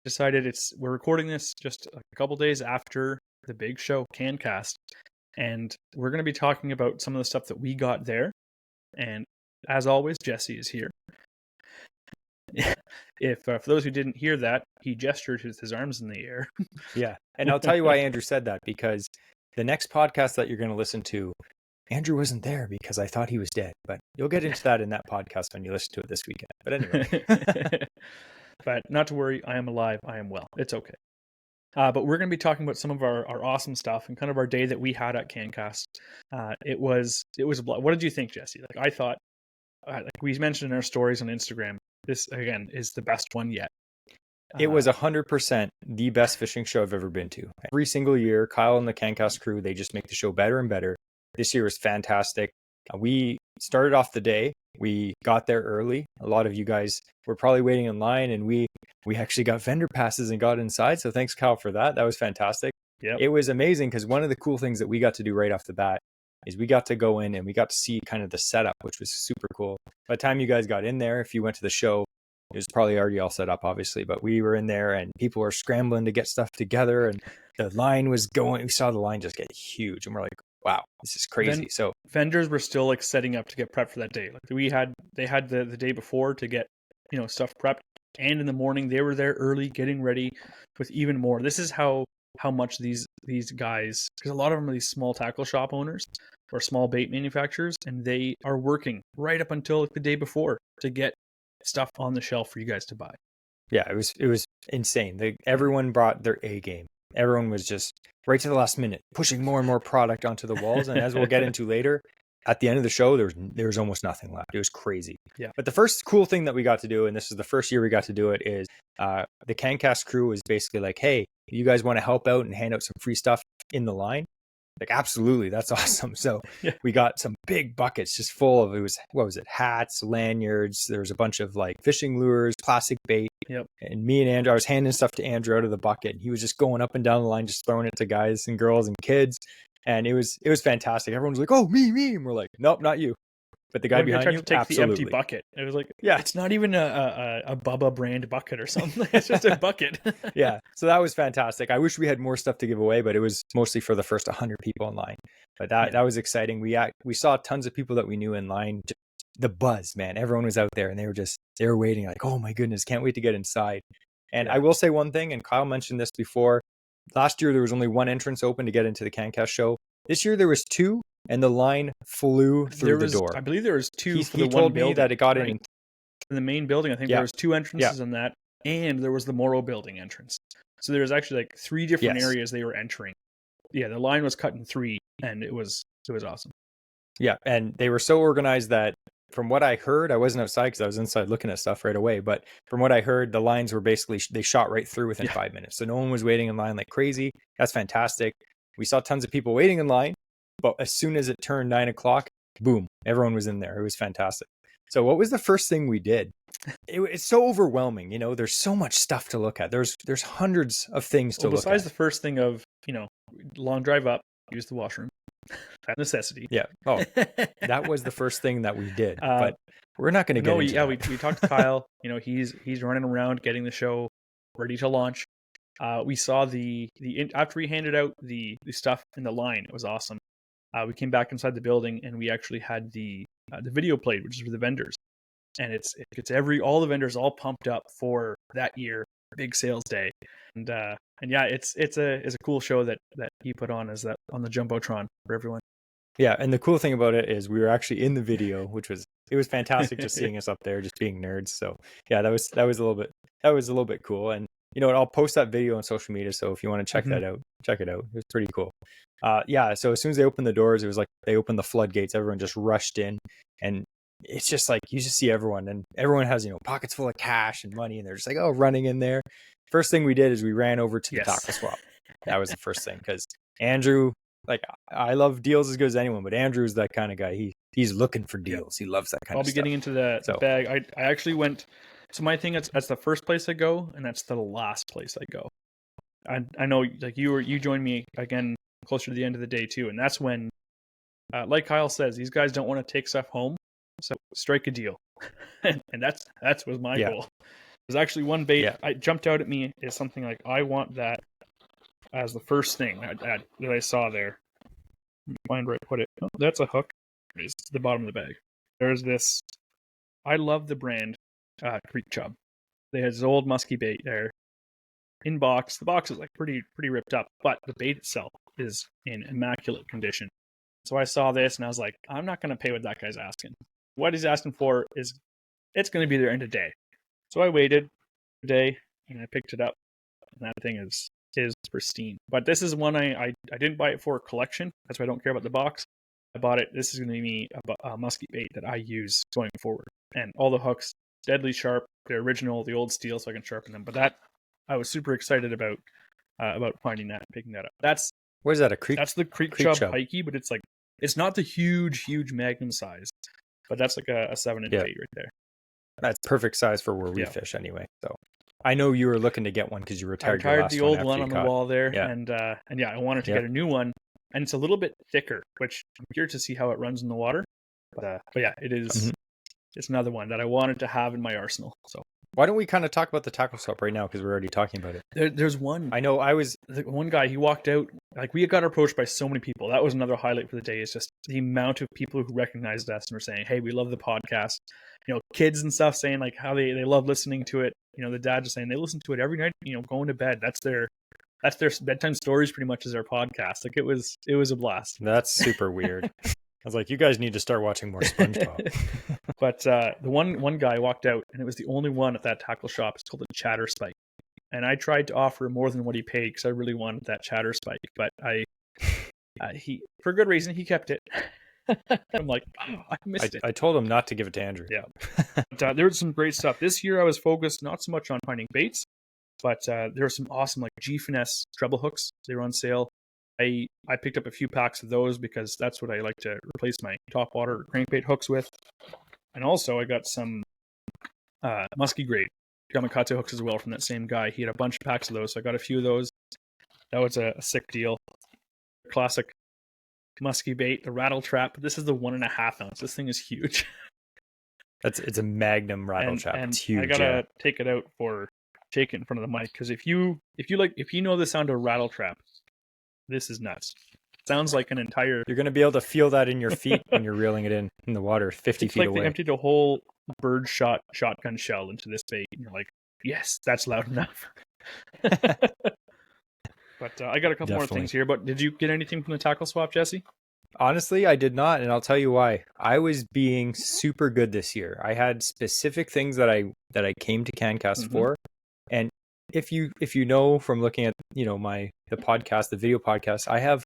decided we're recording this just a couple days after the big show, Cancast, and we're going to be talking about some of the stuff that we got there. And as always, Jesse is here. If for those who didn't hear that, he gestured his arms in the air. Yeah, and I'll tell you why Andrew said that, because the next podcast that you're going to listen to, Andrew wasn't there because I thought he was dead, but you'll get into that in that podcast when you listen to it this weekend. But anyway. But not to worry, I am alive, I am well. It's okay. But we're going to be talking about some of our awesome stuff and kind of our day that we had at Cancast. It was what did you think, Jesse? Like, I thought, like we mentioned in our stories on Instagram, this again is the best one yet. It was 100% the best fishing show I've ever been to. Every single year, Kyle and the Cancast crew, they just make the show better and better. This year was fantastic. We started off the day. We got there early. A lot of you guys were probably waiting in line, and we actually got vendor passes and got inside. So thanks, Kyle, for that. That was fantastic. Yep. It was amazing because one of the cool things that we got to do right off the bat is we got to go in and we got to see kind of the setup, which was super cool. By the time you guys got in there, if you went to the show, it was probably already all set up, obviously, but we were in there and people were scrambling to get stuff together and the line was going. We saw the line just get huge and we're like, wow, this is crazy. So vendors were still like setting up to get prepped for that day. Like they had the day before to get, stuff prepped. And in the morning they were there early getting ready with even more. This is how much these guys, because a lot of them are these small tackle shop owners or small bait manufacturers, and they are working right up until the day before to get stuff on the shelf for you guys to buy. Yeah, it was insane. Everyone brought their A game. Everyone was just right to the last minute pushing more and more product onto the walls. And as we'll get into later, at the end of the show, there was almost nothing left. It was crazy. Yeah. But the first cool thing that we got to do, and this is the first year we got to do it, is the Cancast crew was basically like, hey, you guys want to help out and hand out some free stuff in the line? Like, absolutely, that's awesome. So we got some big buckets just full of, hats, lanyards. There was a bunch of like fishing lures, plastic bait. Yep. And me and Andrew, I was handing stuff to Andrew out of the bucket. And he was just going up and down the line, just throwing it to guys and girls and kids. And it was fantastic. Everyone was like, oh, me. And we're like, nope, not you. But the guy behind you, to take absolutely. the empty bucket. It was like, yeah, it's not even a Bubba brand bucket or something. It's just a bucket. Yeah, so that was fantastic. I wish we had more stuff to give away, but it was mostly for the first 100 people in line. But that was exciting. We saw tons of people that we knew in line. Just the buzz, man. Everyone was out there, and they were waiting. Like, oh my goodness, can't wait to get inside. And I will say one thing, and Kyle mentioned this before. Last year there was only one entrance open to get into the Cancast show. This year there was two. And the line flew through the door. I believe there was two. He told me that it got in the main building. I think there was two entrances on that, and there was the Morrow building entrance. So there was actually like three different areas they were entering. Yeah, the line was cut in three, and it was awesome. Yeah, and they were so organized that from what I heard, I wasn't outside because I was inside looking at stuff right away. But from what I heard, the lines were basically, they shot right through within 5 minutes. So no one was waiting in line like crazy. That's fantastic. We saw tons of people waiting in line. But as soon as it turned 9 o'clock, boom, everyone was in there. It was fantastic. So what was the first thing we did? It's so overwhelming. There's so much stuff to look at. There's hundreds of things to look at. Besides the first thing of, long drive up, use the washroom. That necessity. Yeah. Oh, that was the first thing that we did. But we're not going to get into that. We talked to Kyle. He's running around getting the show ready to launch. We saw after we handed out the stuff in the line, it was awesome. We came back inside the building and we actually had the video played, which is for the vendors, and it gets all the vendors all pumped up for that year, big sales day, and yeah, it's a cool show that he put on on the Jumbotron for everyone. Yeah, and the cool thing about it is we were actually in the video, it was fantastic just seeing us up there, just being nerds. So yeah, that was a little bit cool. And I'll post that video on social media. So if you want to check that out, check it out. It was pretty cool. So as soon as they opened the doors, it was like they opened the floodgates. Everyone just rushed in, and it's just like you just see everyone, and everyone has pockets full of cash and money, and they're just like running in there. First thing we did is we ran over to the tackle swap. That was the first thing, because Andrew, like, I love deals as good as anyone, but Andrew's that kind of guy. He's looking for deals. He loves that kind of stuff. I'll be getting into the bag. I actually went. So my thing, that's the first place I go, and that's the last place I go. I know, like, you joined me again closer to the end of the day too, and that's when, like Kyle says, these guys don't want to take stuff home, so strike a deal, and that's was my goal. There's actually one bait Yeah. I jumped out at me is something like I want that as the first thing that I saw there. Find where I put it. Oh, that's a hook. It's the bottom of the bag. There's this. I love the brand Creek Chub. They had this old musky bait there in box. The box is like pretty ripped up, but the bait itself is in immaculate condition. So I saw this and I was like, I'm not going to pay what that guy's asking. What he's asking for is it's going to be there in a day. So I waited a day and I picked it up, and that thing is pristine. But this is one I didn't buy it for a collection. That's why I don't care about the box. I bought it. This is going to be a musky bait that I use going forward, and all the hooks deadly sharp. They're original, the old steel, so I can sharpen them. But that I was super excited about finding that and picking that up. What is that? A creek? That's the Creek Chub pikey, but it's not the huge magnum size, but that's like a 7-inch bait right there. That's perfect size for where we fish anyway. So I know you were looking to get one because you retired the old one on the wall there, and I wanted to get a new one, and it's a little bit thicker, which I'm curious to see how it runs in the water. But yeah, it is. Mm-hmm. It's another one that I wanted to have in my arsenal. So why don't we kind of talk about the tackle swap right now, because we're already talking about it. There's one. I know one guy, he walked out, like we got approached by so many people. That was another highlight for the day, is just the amount of people who recognized us and were saying, hey, we love the podcast. Kids and stuff saying like how they love listening to it. The dad just saying they listen to it every night, going to bed. That's their bedtime stories pretty much, is their podcast. Like it was a blast. That's super weird. I was like, you guys need to start watching more SpongeBob. But the one guy walked out, and it was the only one at that tackle shop. It's called the Chatter Spike. And I tried to offer more than what he paid because I really wanted that Chatter Spike. But he, for good reason, he kept it. I'm like, oh, I missed it. I told him not to give it to Andrew. Yeah. But, there was some great stuff. This year I was focused not so much on finding baits, but there were some awesome like G-Finesse treble hooks. They were on sale. I picked up a few packs of those because that's what I like to replace my top water crankbait hooks with. And also I got some musky grade kamikaze hooks as well from that same guy. He had a bunch of packs of those, so I got a few of those. That was a sick deal. Classic musky bait, the rattle trap. This is the 1.5 ounce. This thing is huge. It's a magnum rattle trap. It's huge. I gotta take it out for shake it in front of the mic, because if you know the sound of rattle trap, this is nuts. Sounds like an entire. You're gonna be able to feel that in your feet when you're reeling it in the water 50 feet away. They emptied a whole bird shotgun shell into this bait, and you're like, yes, that's loud enough. But I got a couple more things here. But did you get anything from the tackle swap, Jesse? Honestly, I did not, and I'll tell you why. I was being super good this year. I had specific things that I came to Cancast for, and if you know from looking at the podcast, the video podcast, I have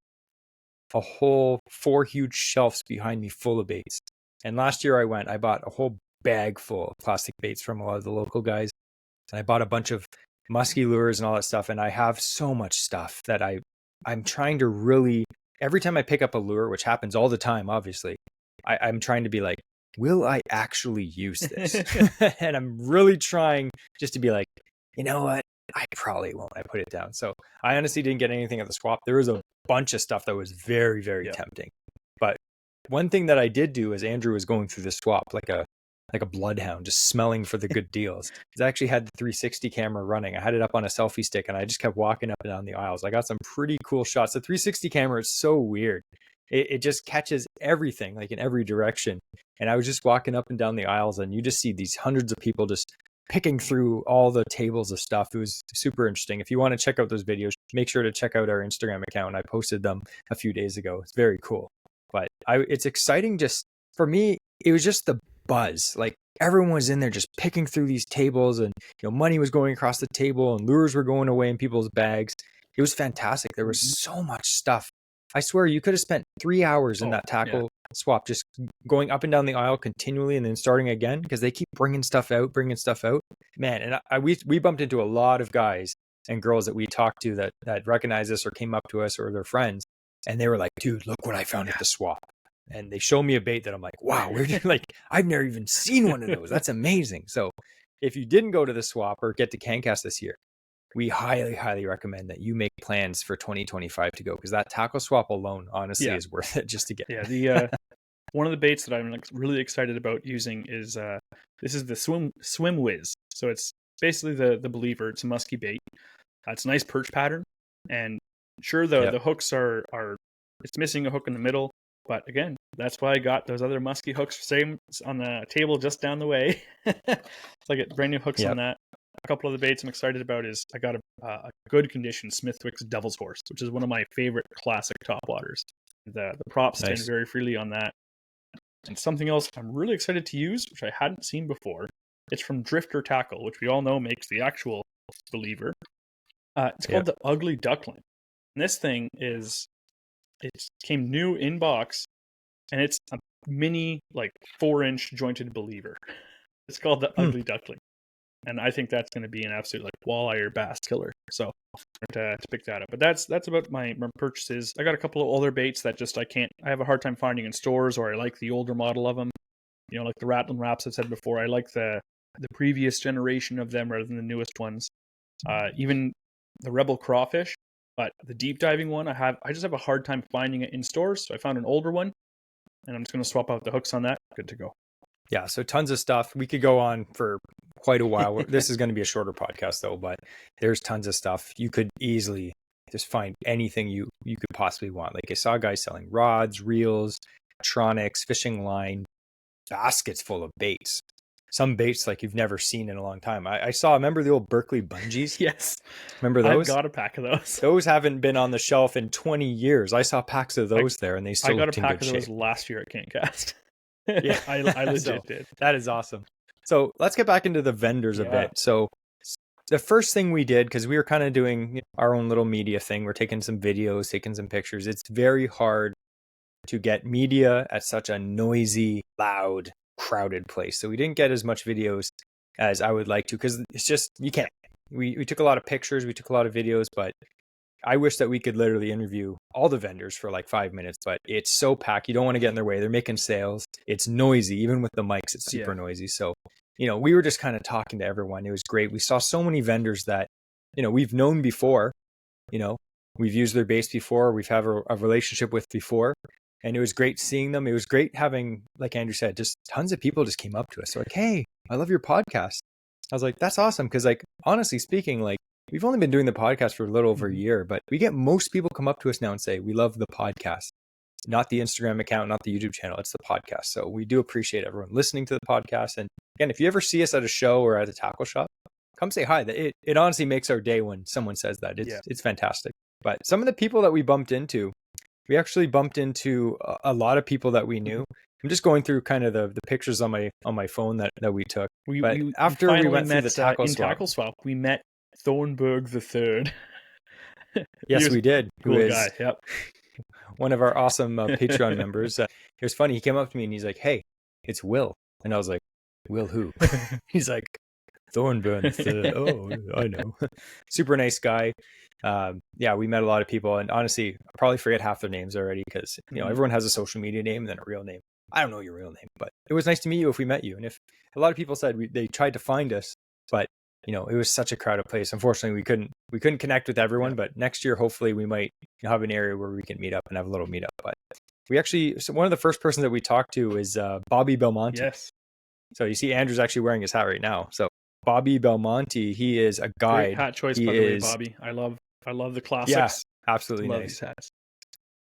a whole 4 huge shelves behind me full of baits. And last year I bought a whole bag full of plastic baits from a lot of the local guys, and I bought a bunch of musky lures and all that stuff. And I have so much stuff that I'm trying to really, every time I pick up a lure, which happens all the time, obviously, I'm trying to be like, will I actually use this? And I'm really trying just to be like, you know what? I probably won't. I put it down. So I honestly didn't get anything at the swap. There was a bunch of stuff that was very, very tempting. But one thing that I did do as Andrew was going through the swap, like a bloodhound, just smelling for the good deals, is I actually had the 360 camera running. I had it up on a selfie stick, and I just kept walking up and down the aisles. I got some pretty cool shots. The 360 camera is so weird. It just catches everything, like in every direction. And I was just walking up and down the aisles, and you just see these hundreds of people just picking through all the tables of stuff. It was super interesting. If you want to check out those videos, make sure to check out our Instagram account. I posted them a few days ago. It's very cool. But it's exciting. Just for me, it was just the buzz. Like everyone was in there just picking through these tables, and money was going across the table, and lures were going away in people's bags. It was fantastic. There was so much stuff. I swear you could have spent 3 hours in that tackle swap, just going up and down the aisle continually and then starting again, because they keep bringing stuff out. Man, and we bumped into a lot of guys and girls that we talked to that recognized us or came up to us or their friends, and they were like, dude, look what I found at the swap. And they show me a bait that I'm like, wow, I've never even seen one of those. That's amazing. So if you didn't go to the swap or get to Cancast this year, we highly, highly recommend that you make plans for 2025 to go, because that tackle swap alone, honestly, is worth it just to get. Yeah, the one of the baits that I'm really excited about using is this is the Swim Whiz. So it's basically the believer. It's a musky bait. It's a nice perch pattern, and sure the hooks are it's missing a hook in the middle, but again, that's why I got those other musky hooks same on the table just down the way. So I get brand new hooks on that. A couple of the baits I'm excited about is I got a good condition Smithwick's Devil's Horse, which is one of my favorite classic topwaters. The props stand very freely on that. And something else I'm really excited to use, which I hadn't seen before, it's from Drifter Tackle, which we all know makes the actual believer. It's called the Ugly Duckling. And this thing it came new in box, and it's a mini, like 4-inch jointed believer. It's called the Ugly Duckling. And I think that's going to be an absolute like walleye or bass killer. So to pick that up. But that's about my purchases. I got a couple of older baits that just I have a hard time finding in stores, or I like the older model of them. You know, like the Rattling Raps I've said before. I like the previous generation of them rather than the newest ones. Even the Rebel Crawfish, but the deep diving one I just have a hard time finding it in stores. So I found an older one, and I'm just going to swap out the hooks on that. Good to go. Yeah, so tons of stuff. We could go on for quite a while. This is going to be a shorter podcast though, but there's tons of stuff. You could easily just find anything you could possibly want. Like I saw guys selling rods, reels, electronics, fishing line, baskets full of baits. Some baits like you've never seen in a long time. Remember the old Berkeley bungees? Yes. Remember those? I've got a pack of those. Those haven't been on the shelf in 20 years. I saw packs of those there, and they still looked in good shape. I got a pack of those last year at Cancast. Yeah, I legit did. That is awesome. So let's get back into the vendors a bit. So the first thing we did, because we were kind of doing our own little media thing, we're taking some videos, taking some pictures. It's very hard to get media at such a noisy, loud, crowded place. So we didn't get as much videos as I would like to, because it's just, you can't. We took a lot of pictures, we took a lot of videos, but I wish that we could literally interview all the vendors for like 5 minutes, but it's so packed. You don't want to get in their way. They're making sales. It's noisy. Even with the mics, it's super noisy. So, we were just kind of talking to everyone. It was great. We saw so many vendors that, we've known before, we've used their base before. We've had a relationship with before. And it was great seeing them. It was great having, like Andrew said, just tons of people just came up to us. They're like, hey, I love your podcast. I was like, that's awesome. Because like, honestly speaking, like, we've only been doing the podcast for a little over a year, but we get most people come up to us now and say, we love the podcast, not the Instagram account, not the YouTube channel. It's the podcast. So we do appreciate everyone listening to the podcast. And again, if you ever see us at a show or at a tackle shop, come say hi. It honestly makes our day when someone says that. It's fantastic. But some of the people that we actually bumped into a lot of people that we knew. I'm just going through kind of the pictures on my phone that we took. After we went through the tackle swap, we met Thornburg the Third. Yes, we did. Cool guy. Yep. One of our awesome Patreon members. It was funny. He came up to me and he's like, "Hey, it's Will," and I was like, "Will who?" He's like, "Thornburg the Third." Oh, I know. Super nice guy. We met a lot of people, and honestly, I probably forget half their names already because everyone has a social media name and then a real name. I don't know your real name, but it was nice to meet you if we met you. And if a lot of people said they tried to find us, but it was such a crowded place. Unfortunately, we couldn't connect with everyone, but next year, hopefully we might have an area where we can meet up and have a little meetup. But so one of the first persons that we talked to is Bobby Belmonte. Yes. So you see Andrew's actually wearing his hat right now. So Bobby Belmonte, he is a guide. Great hat choice, by the way, Bobby. I love the classics. Yeah, absolutely love nice. These hats.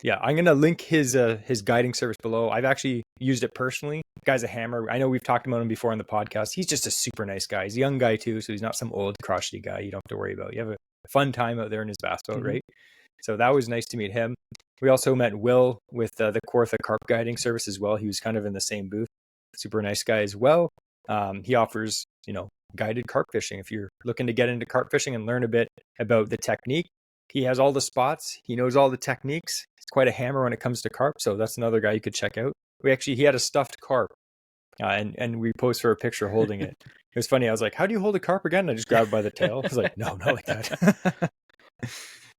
Yeah, I'm going to link his guiding service below. I've actually used it personally. The guy's a hammer. I know we've talked about him before on the podcast. He's just a super nice guy. He's a young guy too, so he's not some old crotchety guy you don't have to worry about. You have a fun time out there in his bass boat, right? So that was nice to meet him. We also met Will with the Kawartha Carp Guiding Service as well. He was kind of in the same booth. Super nice guy as well. He offers, guided carp fishing. If you're looking to get into carp fishing and learn a bit about the technique, he has all the spots. He knows all the techniques. He's quite a hammer when it comes to carp. So that's another guy you could check out. He had a stuffed carp and we posed for a picture holding it. It was funny. I was like, how do you hold a carp again? And I just grabbed by the tail. I was like, no, not like that.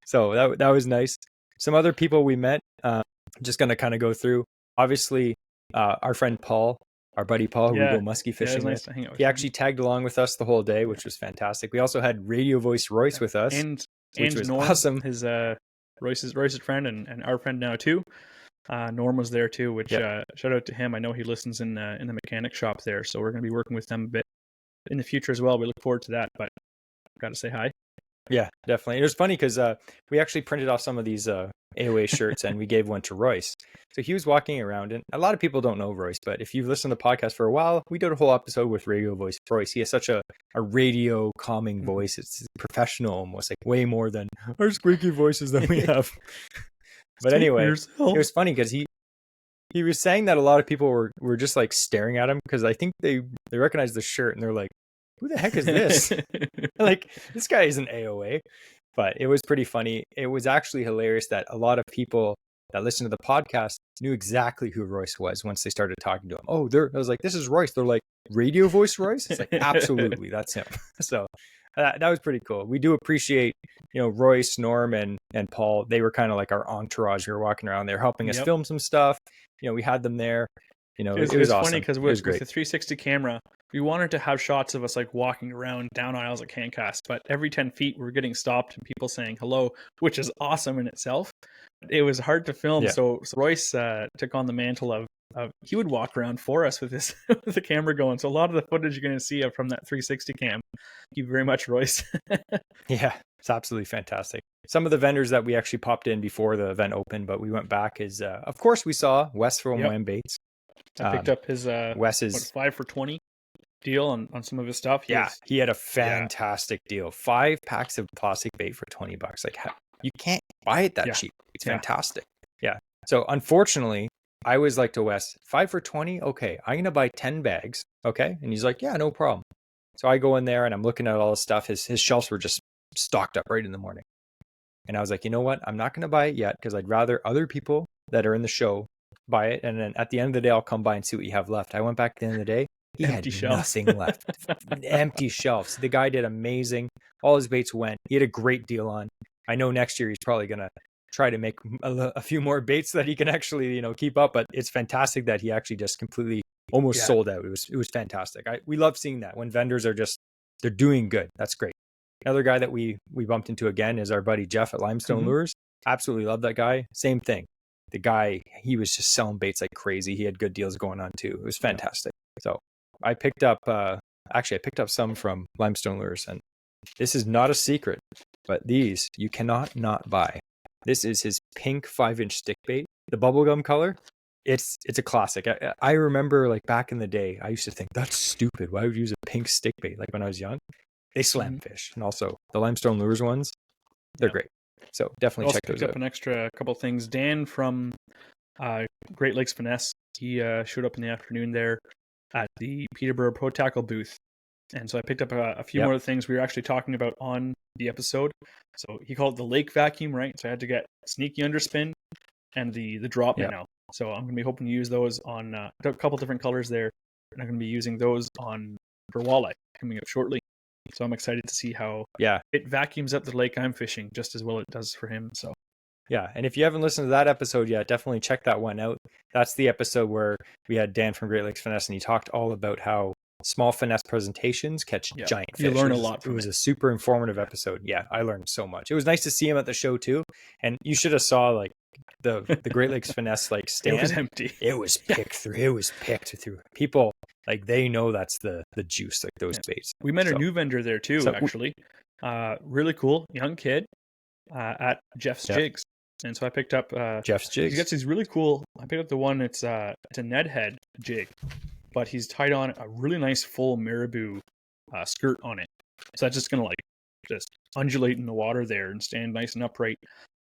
So that was nice. Some other people we met, just going to kind of go through. Obviously, our friend Paul, our buddy Paul, who we go musky fishing with. He actually tagged along with us the whole day, which was fantastic. We also had Radio Voice Royce with us. Which was Norm, awesome. His Royce's friend and our friend now too. Norm was there too, which shout out to him. I know he listens in the mechanic shop there, so we're going to be working with them a bit. in the future as well. We look forward to that, but got to say hi. Yeah, definitely. It was funny because we actually printed off some of these AOA shirts and we gave one to Royce. So he was walking around, and a lot of people don't know Royce, but if you've listened to the podcast for a while, we did a whole episode with radio voice Royce. He has such a radio calming voice. It's professional almost, like way more than our squeaky voices that we have. But anyway, it was funny because he was saying that a lot of people were just like staring at him because I think they recognized the shirt and they're like, who the heck is this? Like, this guy isn't AOA. But it was pretty funny. It was actually hilarious that a lot of people that listened to the podcast knew exactly who Royce was once they started talking to him. Oh, I was like, this is Royce. They're like, radio voice Royce? It's like, absolutely, that's him. So that was pretty cool. We do appreciate, Royce, Norm, and Paul. They were kind of like our entourage. We were walking around. They were helping us film some stuff. We had them there. It was awesome. Funny because with the 360 camera, we wanted to have shots of us like walking around down aisles at Cancast, but every 10 feet we're getting stopped and people saying hello, which is awesome in itself. It was hard to film, Yeah. so Royce took on the mantle of he would walk around for us with this with the camera going. So a lot of the footage you're going to see from that 360 cam. Thank you very much, Royce. Yeah, it's absolutely fantastic. Some of the vendors that we actually popped in before the event opened, but we went back is, of course, we saw Wes from Wham Baits. I picked up his Wes's 5 for 20 deal on some of his stuff. He had a fantastic deal. 5 packs of plastic bait for $20. Like, you can't buy it that cheap. It's fantastic. Yeah. So unfortunately, I was like to Wes, 5 for 20. Okay, I'm gonna buy 10 bags. Okay, and he's like, yeah, no problem. So I go in there and I'm looking at all the stuff. His shelves were just stocked up right in the morning. And I was like, you know what? I'm not gonna buy it yet because I'd rather other people that are in the show buy it, and then at the end of the day I'll come by and see what you have left. I went back at the end of the day, he had nothing left. Empty shelves. The guy did amazing. All his baits went. He had a great deal on. I know next year he's probably gonna try to make a few more baits that he can actually keep up, but it's fantastic that he actually just completely almost sold out. It was fantastic. We love seeing that when vendors are they're doing good. That's great. Another guy that we bumped into again is our buddy Jeff at Limestone Lures. Absolutely love that guy. Same thing. The guy, he was just selling baits like crazy. He had good deals going on too. It was fantastic. So I picked up, some from Limestone Lures, and this is not a secret, but these you cannot not buy. This is his pink 5-inch stick bait, the bubblegum color. It's a classic. I remember like back in the day, I used to think that's stupid. Why would you use a pink stick bait? Like when I was young, they slam fish, and also the Limestone Lures ones, they're great. So definitely check those out. Up an extra couple things. Dan from Great Lakes Finesse, he showed up in the afternoon there at the Peterborough Pro Tackle booth, and so I picked up a few more things we were actually talking about on the episode. So he called it the lake vacuum, right? So I had to get sneaky underspin and the drop minnow. So I'm going to be hoping to use those on a couple different colors there, and I'm going to be using those for walleye coming up shortly. So I'm excited to see how it vacuums up the lake I'm fishing just as well it does for him. So yeah, and if you haven't listened to that episode yet, definitely check that one out. That's the episode where we had Dan from Great Lakes Finesse, and he talked all about how small finesse presentations catch giant fish. You learn a lot from it. It was a super informative episode. Yeah, I learned so much. It was nice to see him at the show too, and you should have saw like the Great Lakes Finesse like stand. It was empty. It was picked through. It was picked through. People like they know that's the juice, like those baits. We met a new vendor there too, actually. Really cool young kid at Jeff's Jigs, and so I picked up Jeff's Jigs. He gets these really cool. I picked up the one. It's a Ned head jig, but he's tied on a really nice full marabou skirt on it. So that's just gonna like just undulate in the water there and stand nice and upright.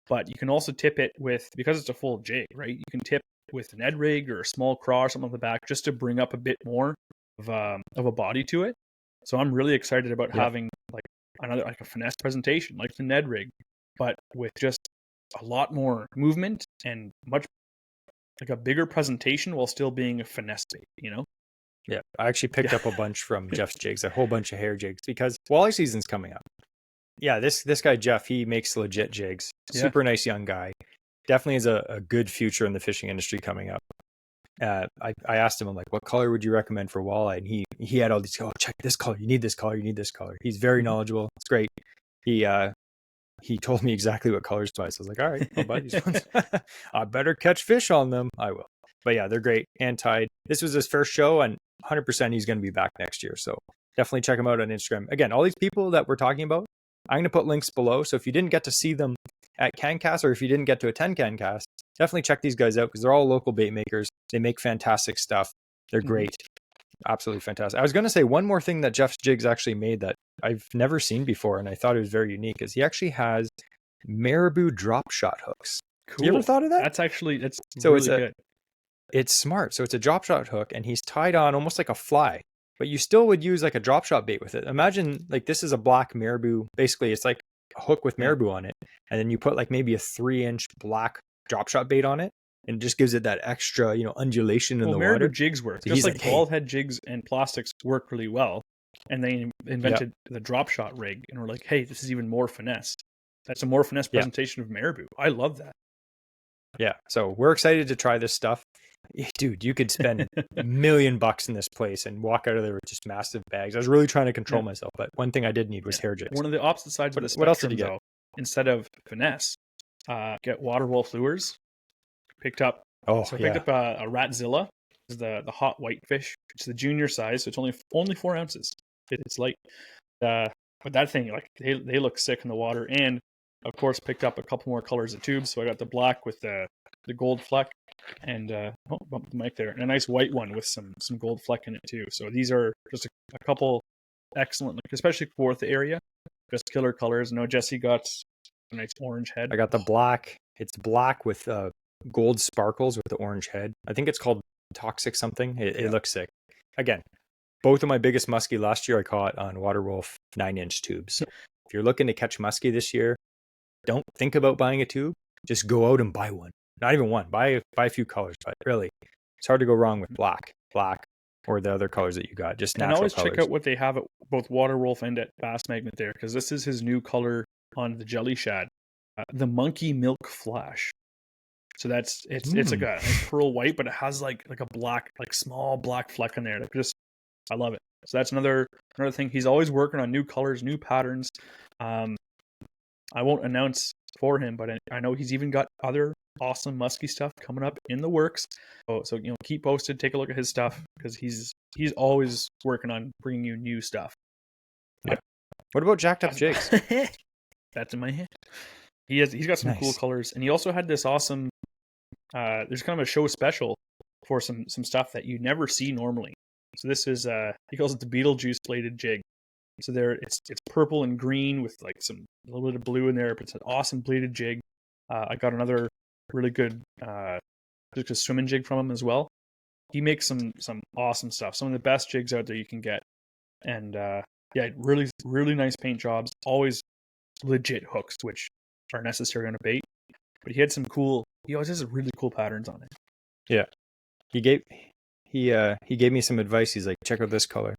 But you can also tip it with, because it's a full jig, right? You can tip with an Ed rig or a small craw or something on the back just to bring up a bit more of a body to it. So I'm really excited about having like a finesse presentation like the Ned rig, but with just a lot more movement and much like a bigger presentation while still being a finesse bait, Yeah, I actually picked up a bunch from Jeff's Jigs, a whole bunch of hair jigs, because walleye season's coming up. Yeah, this guy Jeff, he makes legit jigs. Super nice young guy. Definitely has a good future in the fishing industry coming up. I asked him, I'm like, what color would you recommend for walleye? And he had all these, check this color. You need this color. You need this color. He's very knowledgeable. It's great. He told me exactly what colors to buy. So I was like, all right, I'll buy these ones. I better catch fish on them. I will. But yeah, they're great and tied. This was his first show, and 100% he's going to be back next year. So definitely check them out on Instagram. Again, all these people that we're talking about, I'm going to put links below. So if you didn't get to see them at Cancast, or if you didn't get to attend Cancast, definitely check these guys out because they're all local bait makers. They make fantastic stuff. They're great. Absolutely fantastic. I was going to say one more thing that Jeff's Jigs actually made that I've never seen before, and I thought it was very unique, is he actually has marabou drop shot hooks. Cool. You ever thought of that? That's really good. It's smart. So it's a drop shot hook, and he's tied on almost like a fly, but you still would use like a drop shot bait with it. Imagine like this is a black marabou. Basically, it's like a hook with marabou on it, and then you put like maybe a 3-inch black drop shot bait on it, and it just gives it that extra, undulation in the marabou water. jigs work. So Just like hey. ball head jigs and plastics work really well. And they invented the drop shot rig, and we're like, hey, this is even more finesse. That's a more finesse presentation of marabou. I love that. Yeah. So we're excited to try this stuff. Dude, you could spend $1 million in this place and walk out of there with just massive bags. I was really trying to control myself, but one thing I did need was hair jigs. One of the opposite sides of the spectrum, what else did you get? though, instead of finesse, get water wolf lures. Picked up a Ratzilla. This is the hot whitefish. It's the junior size, so it's only 4 ounces. It's light. But that thing, like they look sick in the water. And of course, picked up a couple more colors of tubes. So I got the black with the gold fleck, and bump the mic there, and a nice white one with some gold fleck in it too. So these are just a couple excellent, like especially for the area, just killer colors. I know Jesse got a nice orange head. I got the black. It's black with gold sparkles with the orange head. I think it's called Toxic something. It looks sick. Again, both of my biggest muskie last year I caught on Waterwolf 9-inch tubes. So if you're looking to catch muskie this year, don't think about buying a tube. Just go out and buy one. Not even one. Buy a few colors, but really, it's hard to go wrong with black, or the other colors that you got. Just natural colors. And always check out what they have at both Waterwolf and at Bass Magnet there, because this is his new color on the jelly shad, the Monkey Milk Flash. So it's like a pearl white, but it has like a black, like small black fleck in there. I love it. So that's another thing. He's always working on new colors, new patterns. I won't announce for him, but I know he's even got other awesome musky stuff coming up in the works. So keep posted, take a look at his stuff, because he's always working on bringing you new stuff. Yep. What about Jacked Up Jigs? That's in my head. He's got some cool colors, and he also had this awesome. There's kind of a show special for some stuff that you never see normally. So this is he calls it the Beetlejuice bladed jig. So it's purple and green with like a little bit of blue in there, but it's an awesome bladed jig. I got another really good just a swimming jig from him as well. He makes some awesome stuff. Some of the best jigs out there you can get, and really really nice paint jobs. Always legit hooks, which are necessary on a bait. But he always has really cool patterns on it. Yeah, he gave me some advice. He's like, check out this color.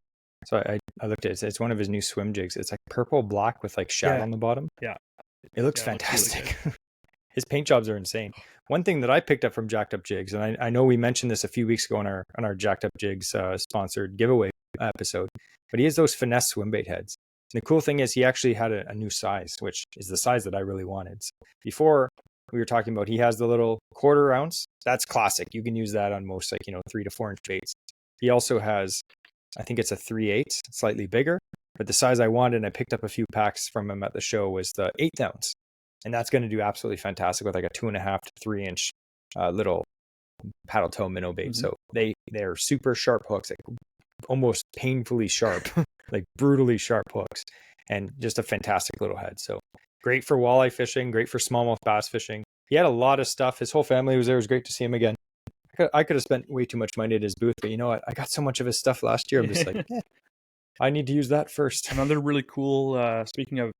So I looked at it. It's one of his new swim jigs. It's like purple black with like shad on the bottom. Yeah, it looks fantastic. Looks really his paint jobs are insane. One thing that I picked up from Jacked Up Jigs, and I know we mentioned this a few weeks ago on our Jacked Up Jigs sponsored giveaway episode, but he has those finesse swim bait heads. And the cool thing is he actually had a new size, which is the size that I really wanted. So before we were talking about, he has the little 1/4 ounce. That's classic. You can use that on most 3 to 4 inch baits. He also has, I think it's a 3/8, slightly bigger, but the size I wanted, and I picked up a few packs from him at the show, was the 1/8 ounce. And that's going to do absolutely fantastic with like a 2.5 to 3 inch little paddle toe minnow bait. So they're super sharp hooks, like almost painfully sharp, like brutally sharp hooks, and just a fantastic little head. So great for walleye fishing, great for smallmouth bass fishing. He had a lot of stuff. His whole family was there. It was great to see him again. I could have spent way too much money at his booth, but you know what? I got so much of his stuff last year. I'm just like, I need to use that first. Another really cool, speaking of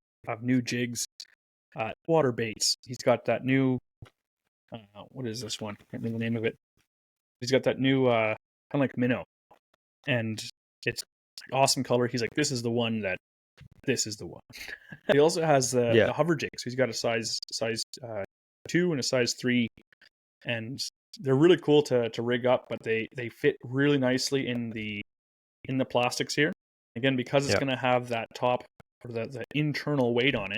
new jigs, water baits. He's got that new, what is this one? I can't remember the name of it. He's got that new, kind of like minnow. And it's awesome color. He's like, this is the one. He also has the hover jig. So he's got a size 2 and a size 3. And they're really cool to rig up, but they fit really nicely in the plastics here. Again, because it's going to have that top or the internal weight on it.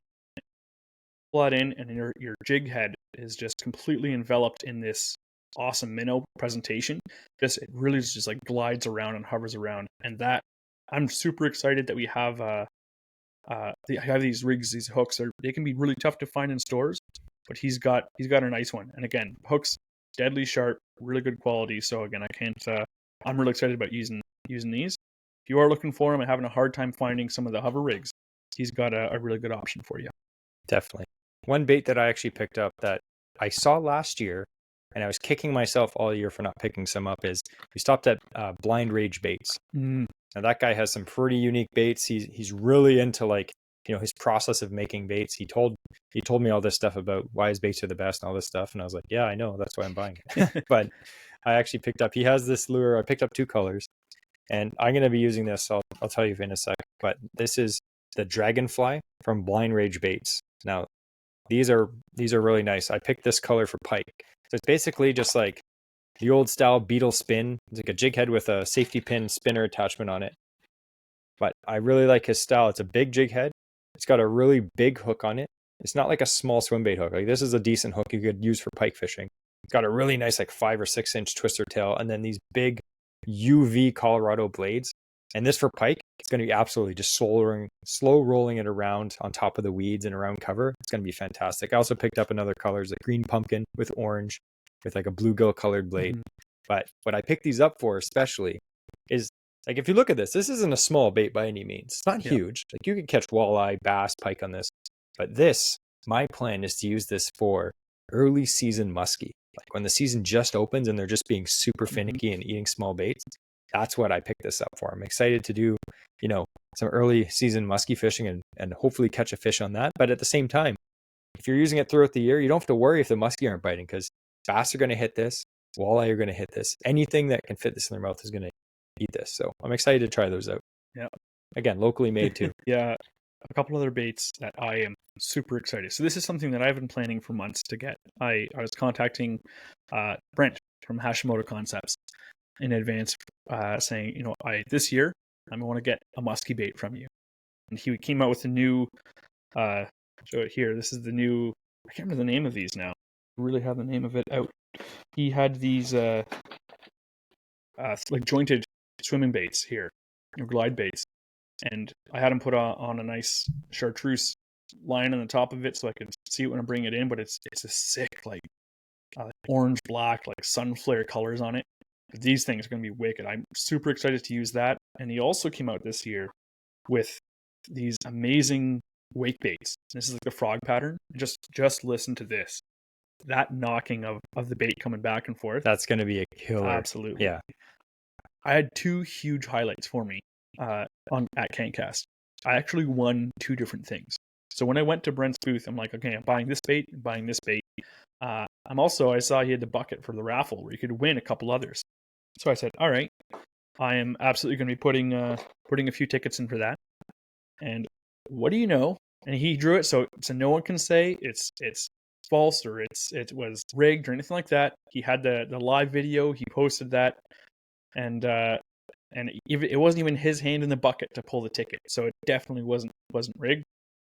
Pull that in, and your jig head is just completely enveloped in this awesome minnow presentation. It really just like glides around and hovers around, and that I'm super excited that we have these rigs, these hooks. They can be really tough to find in stores, but he's got a nice one. And again, hooks deadly sharp, really good quality. So again, I can't. I'm really excited about using these. If you are looking for them and having a hard time finding some of the hover rigs, he's got a really good option for you. Definitely. One bait that I actually picked up that I saw last year, and I was kicking myself all year for not picking some up, is we stopped at Blind Rage Baits. Mm. Now that guy has some pretty unique baits. He's really into like, you know, his process of making baits. He told me all this stuff about why his baits are the best and all this stuff, and I was like, yeah, I know, that's why I'm buying it. But I actually picked up. He has this lure. I picked up 2 colors, and I'm going to be using this. I'll tell you in a sec. But this is the Dragonfly from Blind Rage Baits. Now these are really nice. I picked this color for pike. So it's basically just like the old style beetle spin. It's like a jig head with a safety pin spinner attachment on it. But I really like his style. It's a big jig head. It's got a really big hook on it. It's not like a small swim bait hook. Like this is a decent hook you could use for pike fishing. It's got a really nice like 5 or 6 inch twister tail, and then these big UV Colorado blades. And this for pike, it's going to be absolutely just slow rolling it around on top of the weeds and around cover. It's going to be fantastic. I also picked up another colors like green pumpkin with orange with like a bluegill colored blade. Mm-hmm. But what I picked these up for especially is like, if you look at this isn't a small bait by any means. It's not huge. Like you could catch walleye, bass, pike on this. But my plan is to use this for early season muskie. Like when the season just opens and they're just being super finicky and eating small baits. That's what I picked this up for. I'm excited to do, you know, some early season muskie fishing and hopefully catch a fish on that. But at the same time, if you're using it throughout the year, you don't have to worry if the muskie aren't biting, because bass are going to hit this, walleye are going to hit this. Anything that can fit this in their mouth is going to eat this. So I'm excited to try those out. Yeah. Again, locally made too. Yeah. A couple other baits that I am super excited. So this is something that I've been planning for months to get. I was contacting Brent from Hashimoto Concepts in advance, saying, you know, this year I want to get a muskie bait from you. And he came out with a new, show it here. This is the new. I can't remember the name of these now. I really have the name of it out. He had these like jointed swimming baits here, or glide baits, and I had him put on a nice chartreuse line on the top of it so I could see it when I bring it in. But it's a sick like orange black like sun flare colors on it. These things are going to be wicked. I'm super excited to use that. And he also came out this year with these amazing wake baits. This is like the frog pattern. Just listen to this. That knocking of the bait coming back and forth. That's going to be a killer. Absolutely. Yeah. I had 2 huge highlights for me at Cancast. I actually won 2 different things. So when I went to Brent's booth, I'm like, okay, I'm buying this bait, I'm buying this bait. I saw he had the bucket for the raffle where you could win a couple others. So I said, all right, I am absolutely going to be putting a few tickets in for that. And what do you know? And he drew it so no one can say it's false or it was rigged or anything like that. He had the live video. He posted that, and it wasn't even his hand in the bucket to pull the ticket. So it definitely wasn't rigged.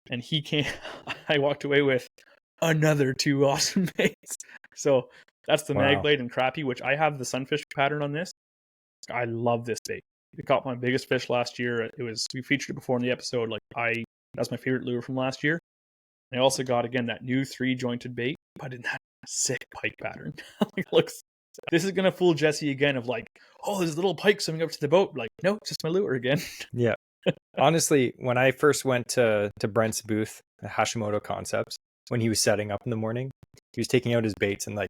And he came. I walked away with another 2 awesome baits. So that's the mag blade and crappie, which I have the sunfish pattern on this. I love this bait. It caught my biggest fish last year. We featured it before in the episode. That's my favorite lure from last year. And I also got again that new 3 jointed bait, but in that sick pike pattern. This is gonna fool Jesse again of like, oh, there's a little pike swimming up to the boat. Like, no, it's just my lure again. Yeah. Honestly, when I first went to Brent's booth, Hashimoto Concepts, when he was setting up in the morning, he was taking out his baits and like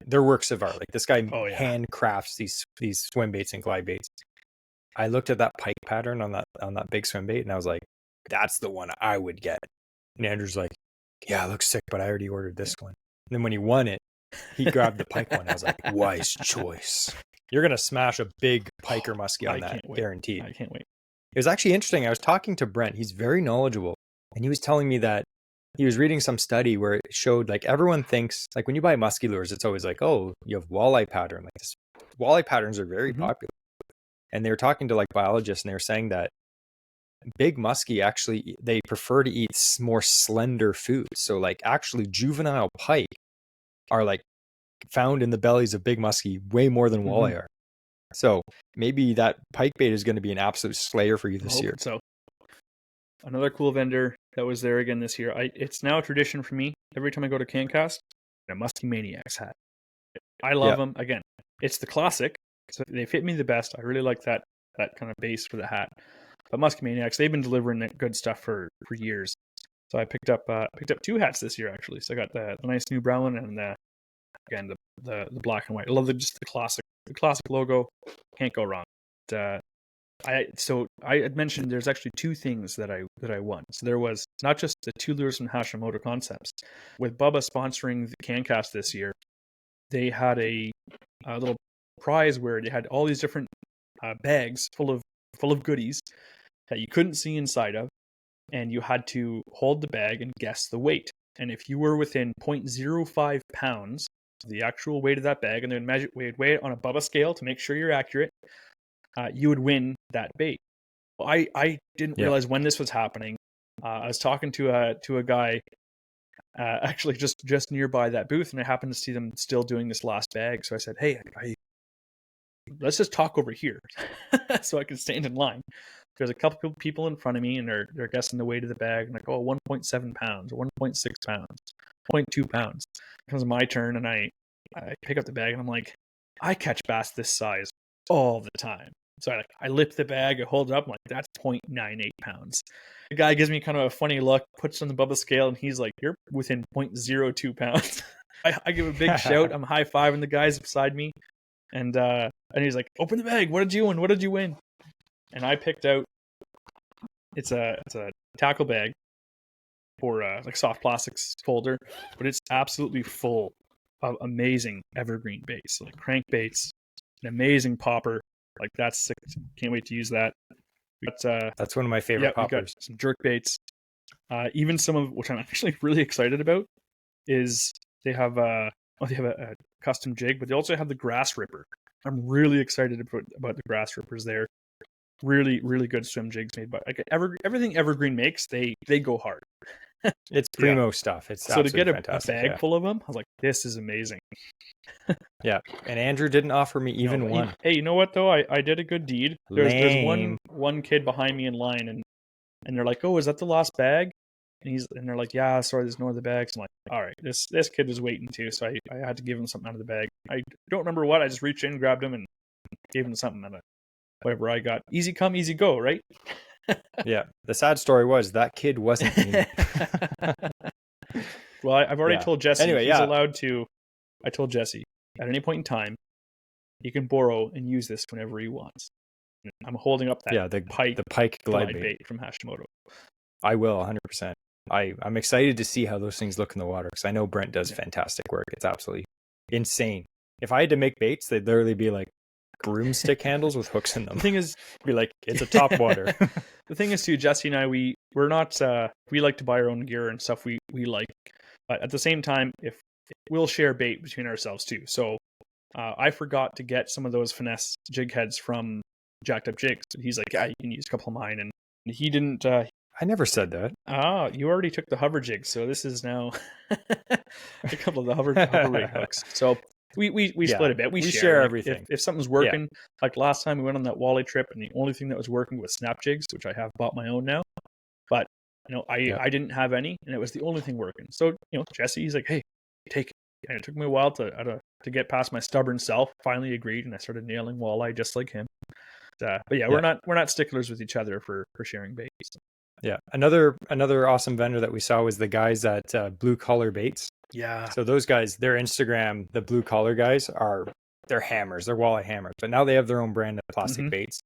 they're works of art. Like this guy handcrafts these swim baits and glide baits. I looked at that pike pattern on that big swim bait and I was like, that's the one I would get. And Andrew's like, yeah, it looks sick, but I already ordered this one. And then when he won it, he grabbed the pike one. I was like, wise choice. You're gonna smash a big pike or muskie on that, guaranteed. I can't wait. It was actually interesting. I was talking to Brent. He's very knowledgeable. And he was telling me that he was reading some study where it showed like everyone thinks, like when you buy musky lures, it's always like, oh, you have walleye pattern. Like this, walleye patterns are very popular. And they were talking to like biologists and they were saying that big muskie actually, they prefer to eat more slender foods. So like actually juvenile pike are like found in the bellies of big muskie way more than walleye are. So maybe that pike bait is going to be an absolute slayer for you this year. So another cool vendor that was there again this year. It's now a tradition for me. Every time I go to Cancast, a Muskie Maniacs hat. I love them. Again, it's the classic. So they fit me the best. I really like that kind of base for the hat. But Muskie Maniacs, they've been delivering that good stuff for years. So I picked up 2 hats this year actually. So I got the nice new brown one and again the black and white. I love just the classic logo. Can't go wrong. I had mentioned there's actually 2 things that I won. So there was not just the 2 lures from Hashimoto Concepts. With Bubba sponsoring the Cancast this year, they had a little prize where they had all these different bags full of goodies that you couldn't see inside of, and you had to hold the bag and guess the weight. And if you were within 0.05 pounds of the actual weight of that bag, and then weigh it on a Bubba scale to make sure you're accurate, you would win that bait. Well, I didn't realize when this was happening. I was talking to a guy actually just nearby that booth, and I happened to see them still doing this last bag. So I said, "Hey, let's just talk over here," so I can stand in line. There's a couple people in front of me, and they're guessing the weight of the bag. I'm like, "Oh, 1.7 pounds, or 1.6 pounds, 0.2 pounds." It comes my turn, and I pick up the bag, and I'm like, "I catch bass this size all the time." So I lift the bag, I hold it up, I'm like, "That's 0.98 pounds." The guy gives me kind of a funny look, puts on the Bubba scale, and he's like, "You're within 0.02 pounds." I give a big shout. I'm high-fiving the guys beside me. And he's like, "Open the bag. What did you win? What did you win?" And I picked out, it's a tackle bag for like soft plastics folder, but it's absolutely full of amazing evergreen baits, like crankbaits, an amazing popper. Like that's sick. Can't wait to use that. That's one of my favorite poppers. We got some jerk baits. Even some of which I'm actually really excited about is they have a custom jig, but they also have the grass ripper. I'm really excited about the grass rippers there. Really, really good swim jigs made by everything Evergreen makes. They go hard. It's primo stuff. It's so to get a bag full of them, I was like, "This is amazing." Yeah, and Andrew didn't offer me even one. Hey, you know what though? I did a good deed. There's one kid behind me in line, and they're like, "Oh, is that the last bag?" And they're like, "Yeah, sorry, there's no other bags." I'm like, "All right, this kid was waiting too," so I had to give him something out of the bag. I don't remember what. I just reached in, grabbed him, and gave him something out of whatever I got. Easy come, easy go, right? Yeah. The sad story was that kid wasn't me. Well, I've already told Jesse. Anyway, he's allowed to. I told Jesse at any point in time, he can borrow and use this whenever he wants. I'm holding up that the pike glide bait from Hashimoto. I will 100%. I'm excited to see how those things look in the water because I know Brent does fantastic work. It's absolutely insane. If I had to make baits, they'd literally be like broomstick handles with hooks in them. The thing is, be like, it's a top water. The thing is too, Jesse and I, we're not we like to buy our own gear and stuff we like, but at the same time, if we'll share bait between ourselves too. So I forgot to get some of those finesse jig heads from Jacked Up Jigs. He's like, "Yeah, you can use a couple of mine," and he didn't. I never said that. You already took the hover jig, so this is now a couple of the hover rig hooks. So we split a bit. We share everything. If something's working, like last time we went on that Wally trip, and the only thing that was working was snap jigs, which I have bought my own now. But I didn't have any, and it was the only thing working. So Jesse's like, "Hey, take it." And it took me a while to get past my stubborn self. Finally agreed, and I started nailing walleye just like him. But we're not sticklers with each other for sharing baits. Yeah, another awesome vendor that we saw was the guys at Blue Collar Baits. Yeah. So those guys, their Instagram, the Blue Collar guys, they're hammers. They're walleye hammers. But now they have their own brand of plastic baits.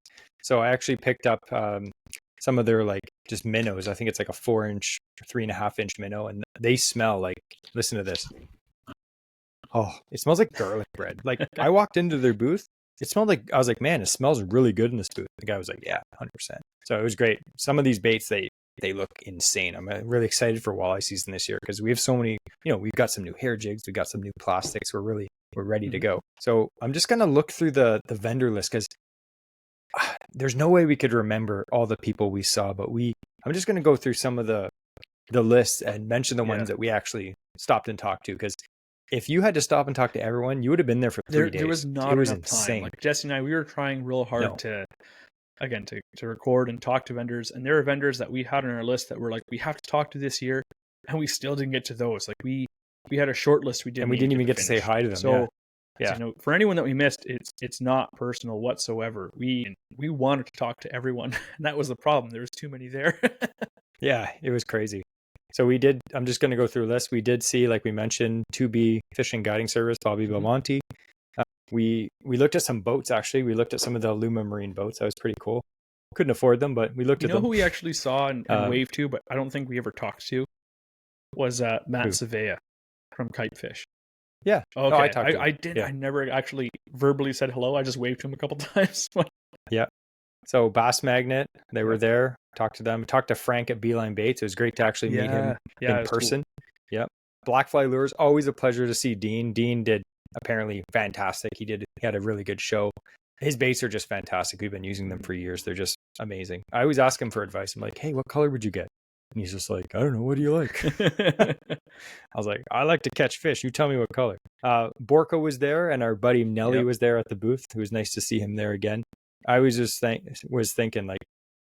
So I actually picked up some of their like just minnows. I think it's like a 4-inch, 3.5-inch minnow, and they smell like. Listen to this. Oh, it smells like garlic bread. Like I walked into their booth. It smelled like, I was like, "Man, it smells really good in this booth." The guy was like, "Yeah, 100%. So it was great. Some of these baits, they look insane. I'm really excited for walleye season this year because we have so many, we've got some new hair jigs. We've got some new plastics. We're ready to go. So I'm just going to look through the vendor list because there's no way we could remember all the people we saw, but I'm just going to go through some of the list and mention the ones that we actually stopped and talked to because if you had to stop and talk to everyone, you would have been there for 3 days. There was not it was enough insane. time. Like Jesse and I, we were trying real hard to record and talk to vendors, and there are vendors that we had on our list that were like, we have to talk to this year, and we still didn't get to those. Like we had a short list we didn't, and we didn't even get to say hi to them. So yeah. You know, for anyone that we missed, it's not personal whatsoever. We wanted to talk to everyone, and that was the problem. There was too many there. Yeah, it was crazy. So we did. I'm just going to go through a list. We did see, like we mentioned, 2B Fishing Guiding Service, Bobby Belmonte. We looked at some boats. Actually, we looked at some of the Luma Marine boats. That was pretty cool. Couldn't afford them, but we looked at them. You know who we actually saw and waved to, but I don't think we ever talked to, was Matt Savea from Kitefish. Yeah. Okay. No, I talked to him. I did. Yeah. I never actually verbally said hello. I just waved to him a couple times. Yeah. So Bass Magnet, they were there. Talked to them. Talked to Frank at Beeline Baits. It was great to actually meet him in person. Cool. Yep. Blackfly Lures, always a pleasure to see Dean. Dean did apparently fantastic. He had a really good show. His baits are just fantastic. We've been using them for years. They're just amazing. I always ask him for advice. I'm like, hey, what color would you get? And he's just like, I don't know. What do you like? I was like, I like to catch fish. You tell me what color. Borka was there, and our buddy Nelly was there at the booth. It was nice to see him there again. I was just thinking, like,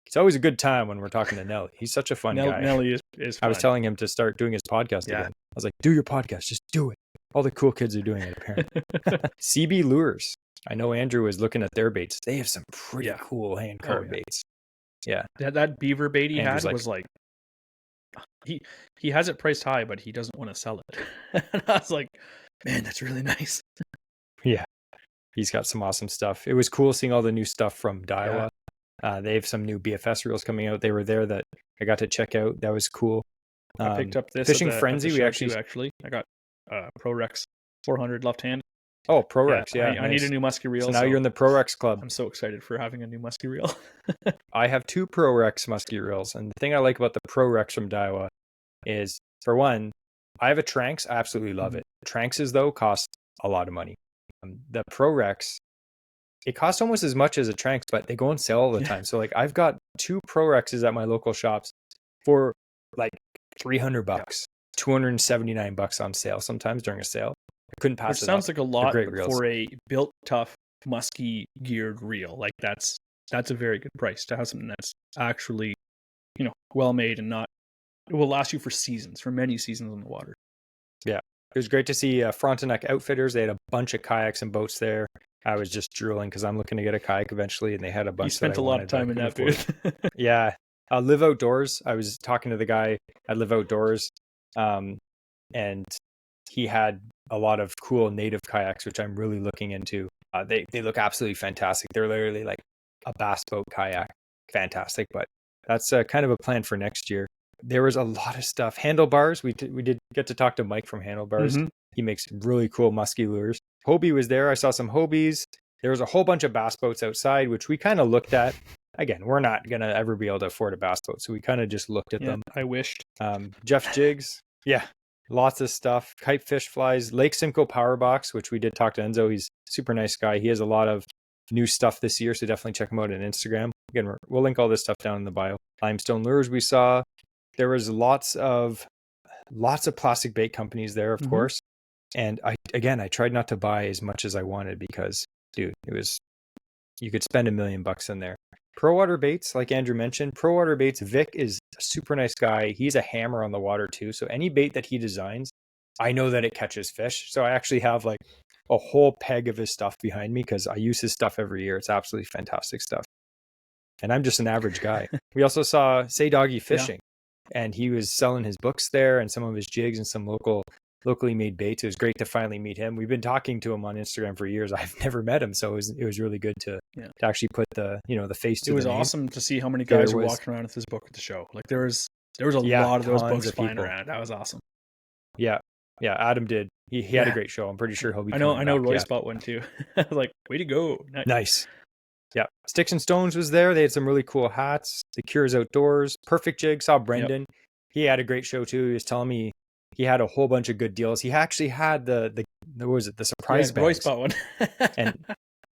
it's always a good time when we're talking to Nelly. He's such a fun guy. Nelly is fun. I was telling him to start doing his podcast again. I was like, do your podcast. Just do it. All the cool kids are doing it, apparently. CB Lures. I know Andrew was looking at their baits. They have some pretty cool hand-colored baits. Yeah. That beaver bait he Andrew's had was like he has it priced high, but he doesn't want to sell it. And I was like, man, that's really nice. Yeah. He's got some awesome stuff. It was cool seeing all the new stuff from Daiwa. They have some new BFS reels coming out. They were there that I got to check out. That was cool. I picked up this Fishing Frenzy. We actually I got ProRex 400 left hand. Oh, ProRex, yeah. I need a new musky reel. So now you're in the ProRex club. I'm so excited for having a new musky reel. I have 2 ProRex musky reels, and the thing I like about the ProRex from Daiwa is, for one, I have a Tranx. I absolutely love it. Tranxes, though, cost a lot of money. The ProRex, it costs almost as much as a Tranx, but they go on sale all the time. So, like, I've got 2 ProRexes at my local shops for like $300, $279 on sale sometimes during a sale. I couldn't pass it. Sounds like a lot for a built tough musky geared reel. Like that's a very good price to have something that's actually, you know, well made and not, it will last you for many seasons on the water. Yeah. It was great to see Frontenac Outfitters. They had a bunch of kayaks and boats there. I was just drooling because I'm looking to get a kayak eventually, and they had a bunch. You spent a lot of time in that booth. Yeah. Live Outdoors. I was talking to the guy at Live Outdoors, and he had a lot of cool native kayaks, which I'm really looking into. They look absolutely fantastic. They're literally like a bass boat kayak. Fantastic. But that's kind of a plan for next year. There was a lot of stuff. Handlebars. We did get to talk to Mike from Handlebars. Mm-hmm. He makes really cool musky lures. Hobie was there. I saw some Hobies. There was a whole bunch of bass boats outside, which we kind of looked at. Again, we're not going to ever be able to afford a bass boat, so we kind of just looked at them. I wished. Jeff Jigs. Yeah. Lots of stuff. Kite fish flies. Lake Simcoe Power Box, which we did talk to Enzo. He's a super nice guy. He has a lot of new stuff this year, so definitely check him out on Instagram. Again, we'll link all this stuff down in the bio. Limestone Lures we saw. There was lots of plastic bait companies there, of course. And I tried not to buy as much as I wanted because, dude, you could spend $1 million in there. Pro Water Baits, like Andrew mentioned, Pro Water Baits, Vic is a super nice guy. He's a hammer on the water too. So any bait that he designs, I know that it catches fish. So I actually have like a whole peg of his stuff behind me because I use his stuff every year. It's absolutely fantastic stuff. And I'm just an average guy. We also saw Say Doggy Fishing, and he was selling his books there and some of his jigs and some locally made baits. It was great to finally meet him. We've been talking to him on Instagram for years. I've never met him, so it was really good to actually put the face to the name. It was awesome to see how many guys were walking around with his book at the show. Like there was a lot of those books flying around. That was awesome. Yeah, Adam did. He had a great show. I'm pretty sure he'll be. I know. Royce bought one too. I was like, way to go! Nice. Yeah, Sticks and Stones was there. They had some really cool hats. The Cures Outdoors, Perfect Jig. Saw Brendan. Yep. He had a great show too. He was telling me he had a whole bunch of good deals. He actually had the what was it? The surprise bags. Royce bought one. And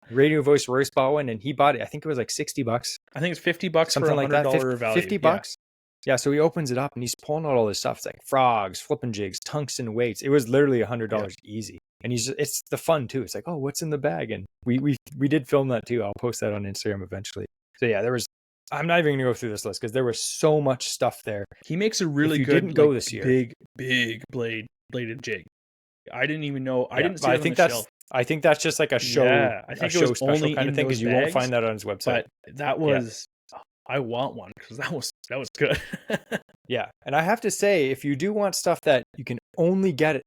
Radio Voice Royce bought one, and he bought it. I think it was like $60. I think it's $50 something for $100 value. $50. Yeah, so he opens it up and he's pulling out all this stuff. It's like frogs, flipping jigs, tungsten weights. It was literally $100 easy. And it's the fun too. It's like, oh, what's in the bag? And we did film that too. I'll post that on Instagram eventually. So yeah, I'm not even gonna go through this list because there was so much stuff there. He makes a really good, didn't go this year, big bladed jig. I didn't even know. I didn't see it I on think the that's shelf. I think that's just like a show. Yeah, I think a it show was special only kind of in thing those because you won't bags, find that on his website. But that was, I want one because that was good. Yeah, and I have to say, if you do want stuff that you can only get it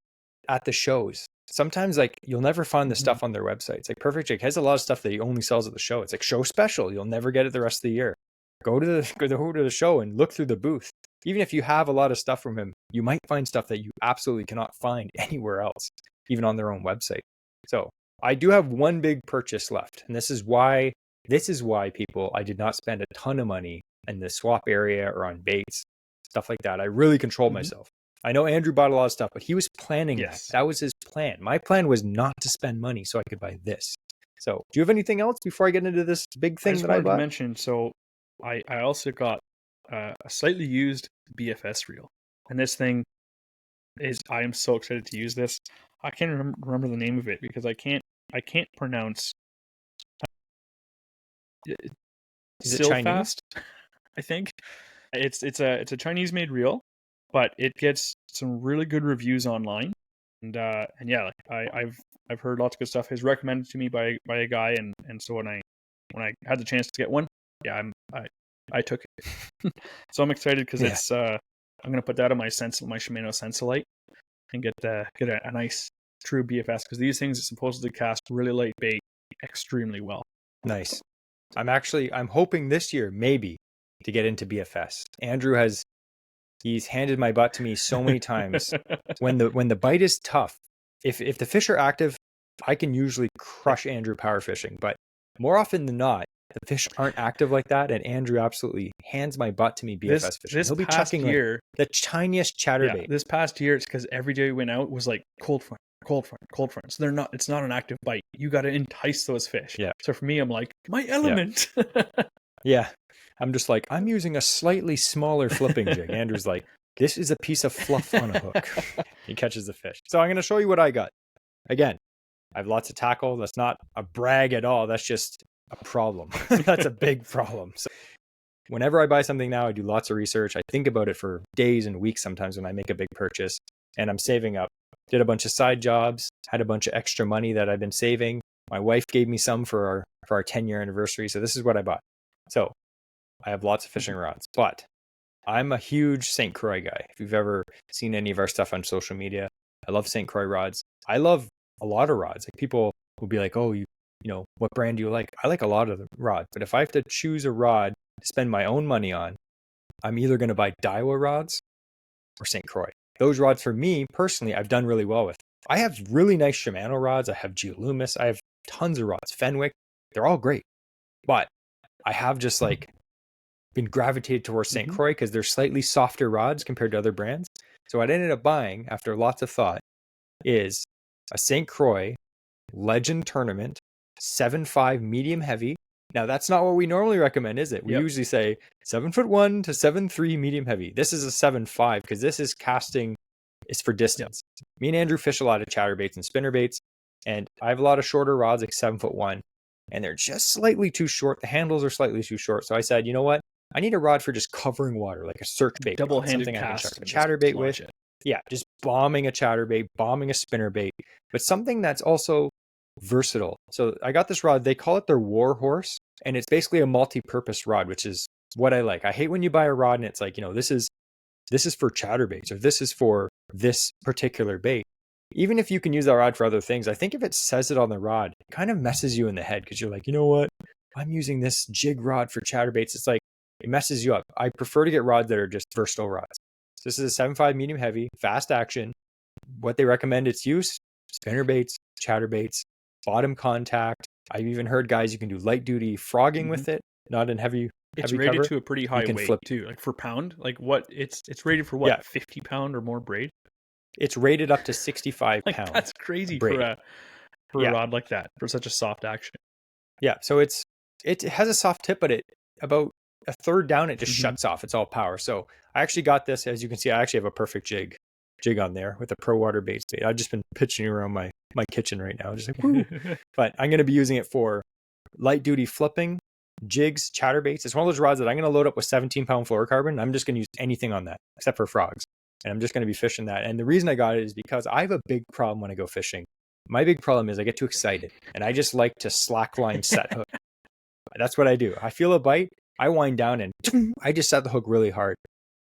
at the shows, sometimes like you'll never find the stuff on their website. It's like Perfect Jig has a lot of stuff that he only sells at the show. It's like show special. You'll never get it the rest of the year. Go to the show and look through the booth. Even if you have a lot of stuff from him, you might find stuff that you absolutely cannot find anywhere else, even on their own website. So I do have one big purchase left, and this is why people, I did not spend a ton of money in the swap area or on baits, stuff like that. I really controlled myself. I know Andrew bought a lot of stuff, but he was planning that. That was his plan. My plan was not to spend money so I could buy this. So do you have anything else before I get into this big thing that I bought? To mention, so I also got a slightly used BFS reel, and this thing I am so excited to use this. I can't remember the name of it because I can't pronounce. Is it Chinese? I think it's a Chinese made reel, but it gets some really good reviews online, and yeah, I've heard lots of good stuff. It's recommended to me by a guy, and so when I had the chance to get one, yeah, I took it. So I'm excited because it's I'm gonna put that on my Shimano Sensolite and get a nice true BFS because these things supposedly cast really light bait extremely well. Nice. I'm hoping this year maybe to get into BFS. Andrew he's handed my butt to me so many times. when the bite is tough, if the fish are active, I can usually crush Andrew power fishing, but more often than not, the fish aren't active like that, and Andrew absolutely hands my butt to me BFS fishing. He'll be chucking like the tiniest chatterbait. This past year, it's because every day we went out was like cold front. So it's not an active bite. You got to entice those fish. Yeah. So for me, I'm like, my element. Yeah. I'm just like, I'm using a slightly smaller flipping jig. Andrew's like, this is a piece of fluff on a hook. He catches the fish. So I'm going to show you what I got. Again, I have lots of tackle. That's not a brag at all. That's just a problem. That's a big problem. So whenever I buy something now, I do lots of research. I think about it for days and weeks sometimes when I make a big purchase, and I'm saving up. Did a bunch of side jobs, had a bunch of extra money that I've been saving. My wife gave me some for our 10-year anniversary. So this is what I bought. So I have lots of fishing rods, but I'm a huge St. Croix guy. If you've ever seen any of our stuff on social media, I love St. Croix rods. I love a lot of rods. Like people will be like, oh, you know, what brand do you like? I like a lot of the rods, but if I have to choose a rod to spend my own money on, I'm either going to buy Daiwa rods or St. Croix. Those rods for me personally, I've done really well with. I have really nice Shimano rods. I have Geolumis. I have tons of rods. Fenwick. They're all great. But I have just like been gravitated towards St. Croix because they're slightly softer rods compared to other brands. So what I ended up buying after lots of thought is a St. Croix Legend Tournament 7.5 medium heavy. Now that's not what we normally recommend, is it? We usually say 7'1" to 7'3" medium heavy. This is a 7.5 because this is casting. It's for distance. Me and Andrew fish a lot of chatterbaits and spinnerbaits, and I have a lot of shorter rods like 7'1", and they're just slightly too short. The handles are slightly too short. So I said, you know what? I need a rod for just covering water, like a search bait. Double-handed something cast. I can chuck a chatterbait with. Yeah, just bombing a chatterbait, bombing a spinnerbait, but something that's also versatile. So I got this rod. They call it their War Horse, and it's basically a multi-purpose rod, which is what I like. I hate when you buy a rod and it's like, you know, this is for chatterbaits or this is for this particular bait. Even if you can use that rod for other things, I think if it says it on the rod, it kind of messes you in the head because you're like, you know what? I'm using this jig rod for chatterbaits. It's like, it messes you up. I prefer to get rods that are just versatile rods. So this is a 7.5 medium heavy, fast action. What they recommend its use, spinnerbaits, chatterbaits, bottom contact. I've even heard guys, you can do light duty frogging with it, not in heavy It's rated cover. To a pretty high weight flip too, like for pound. Like what? It's rated for what? 50 pound or more braid. It's rated up to 65 pounds. That's crazy braid. for a rod like that, for such a soft action. Yeah, so it has a soft tip, but about a third down, it just Mhm. shuts off. It's all power. So I actually got this. As you can see, I actually have a perfect jig on there with a Pro Water bait. I've just been pitching around my kitchen right now, just like woo. But I'm going to be using it for light duty flipping, jigs, chatterbaits. It's one of those rods that I'm going to load up with 17-pound fluorocarbon. I'm just going to use anything on that except for frogs, and I'm just going to be fishing that. And the reason I got it is because I have a big problem when I go fishing. My big problem is I get too excited, and I just like to slackline set hook. That's what I do. I feel a bite, I wind down, and I just set the hook really hard.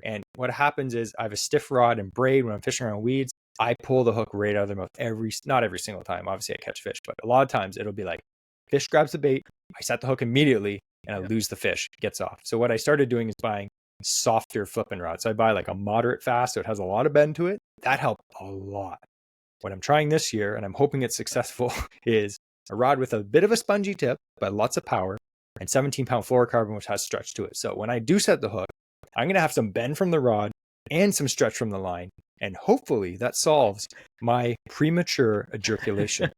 And what happens is I have a stiff rod and braid when I'm fishing around weeds. I pull the hook right out of their mouth not every single time. Obviously, I catch fish, but a lot of times it'll be like fish grabs the bait, I set the hook immediately, and I lose the fish. It gets off. So what I started doing is buying softer flipping rods. So I buy like a moderate fast, so it has a lot of bend to it. That helped a lot. What I'm trying this year, and I'm hoping it's successful, is a rod with a bit of a spongy tip, but lots of power, and 17-pound fluorocarbon, which has stretch to it. So when I do set the hook, I'm going to have some bend from the rod and some stretch from the line. And hopefully that solves my premature ejaculation,